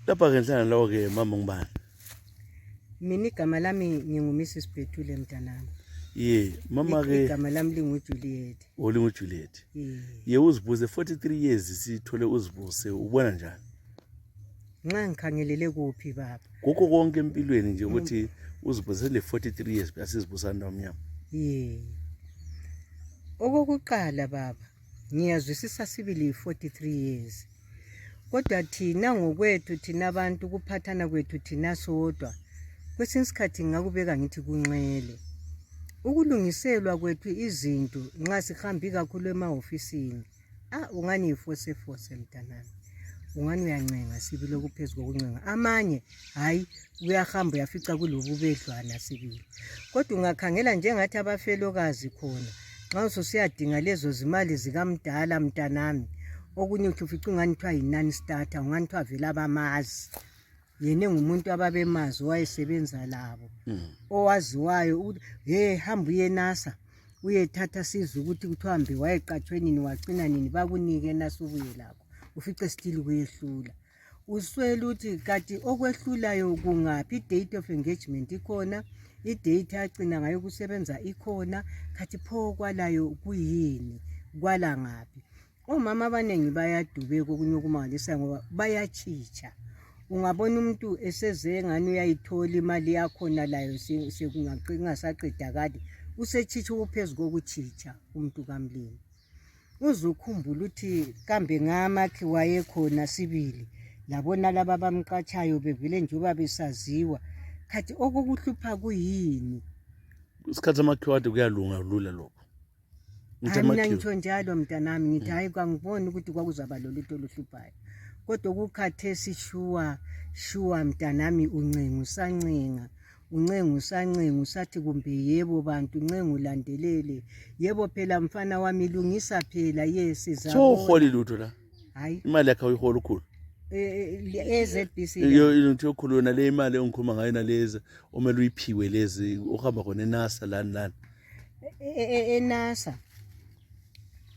Lapha ke nhlana lawo ke mama ngibani? Mina igama lami ngingu-Mrs. Bethule mntanami. Mama ke igama lami lingu-Juliet. Juliet. Uzibuse 43 years sithole uzibuse, ubona njani? Nxa ngikhangelele kuphi baba? Kukho konke empilweni nje ukuthi uzibuse le 43 years asizibusana nomnyama. Okokuqala baba, ngiyazwisisa sibili 43 years. Kodwa thina ngokwethu thina abantu kuphathana kwethu thina sodwa. Kwesinye isikhathi ngakubeka ngithi kunxele. Ukulungiselwa kwethu izinto nxa sihambi kakhulu emahofisini. Ungani yifose mntanami. Ungani uyancenga sibili okuphezulu kokuncenga. Amanye hayi uyahamba uyafica kulobu bedlwana sibili. Kodwa ungakhangela njengathi abafelokazi khona. Nxa usiyadinga lezo zimali zikamdala mntanami. Okunye ufica ungani kuthiwa yi-non starter, ungani kuthiwa vele abamazi. Yena ngumuntu ababemazi wayesebenza labo. Owaziwayo ukuthi hamba uye NASA uyethatha siza ukuthi kuthiwa wayeqatshwe nini wacina nini bakunike NASA ubuye lakho. Ufice still kuyehlula. Uswele ukuthi kanti okwehlulayo kungaphi, i-date of engagement ikhona, i-date yagcina ngayo kusebenza ikhona, kanti pho kwalayo kuyini, kwala ngaphi. Omama abaningi bayadubeka okunye okumangalisayo ngoba bayatshicha. Ungabona umuntu eseze ngani uyayithola imali yakhona layo sekungasaqeda kade usetshicha ukuphezulu kokutshicha umuntu kamlimi. Uzukhumbula ukuthi kambe ngamakhi wayekhona sibili labona laba bamqatshayo bevele njengoba besaziwa. Khathi okukuhlupha kuyini? Isikhathi amakhi wade kuyalunga lula lokho. Mina ngitsho njalo mntanami ngithi hayi kangiboni ukuthi kwakuzaba lolutho oluhluphayo. Kodwa kukhathesi shuwa mntanami uncenga usancenga usathi kumbe yebo bantu uncenga ulandelele. Yebo phela mfana wami lungisa phela sizabona. So uholi lutho la? Hayi. Imali yakhe uyihola ukhulu? EZBC. Into yokhulu yona le imali engikhuluma ngayo nalezi omele uyiphiwe lezi uhamba khona eNASA lani. eNASA.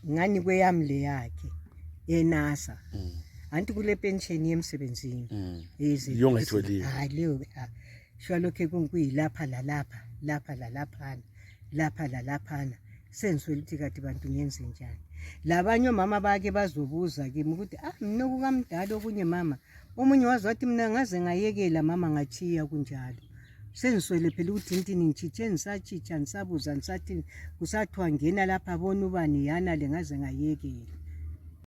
Ngani kweyami le yakhe eNASA. Anti kule pension yemsebenzini. Yongayitholiyo. Hayi leyo shwa lokho kuyilapha lalaphana. Senzwela ukuthi kade bantu ngenze njani. Labanye omama bake bazobuza kimi ukuthi mina kukamdala okunye mama. Omunye wazi wathi mina ngaze ngayekela mama ngachiya kunjalo. Senzwele phela ukuthi intini ngichithe nisachicha nisabuza nisathi kusathiwa ngena lapha bona ubani yana le ngaze ngayekela.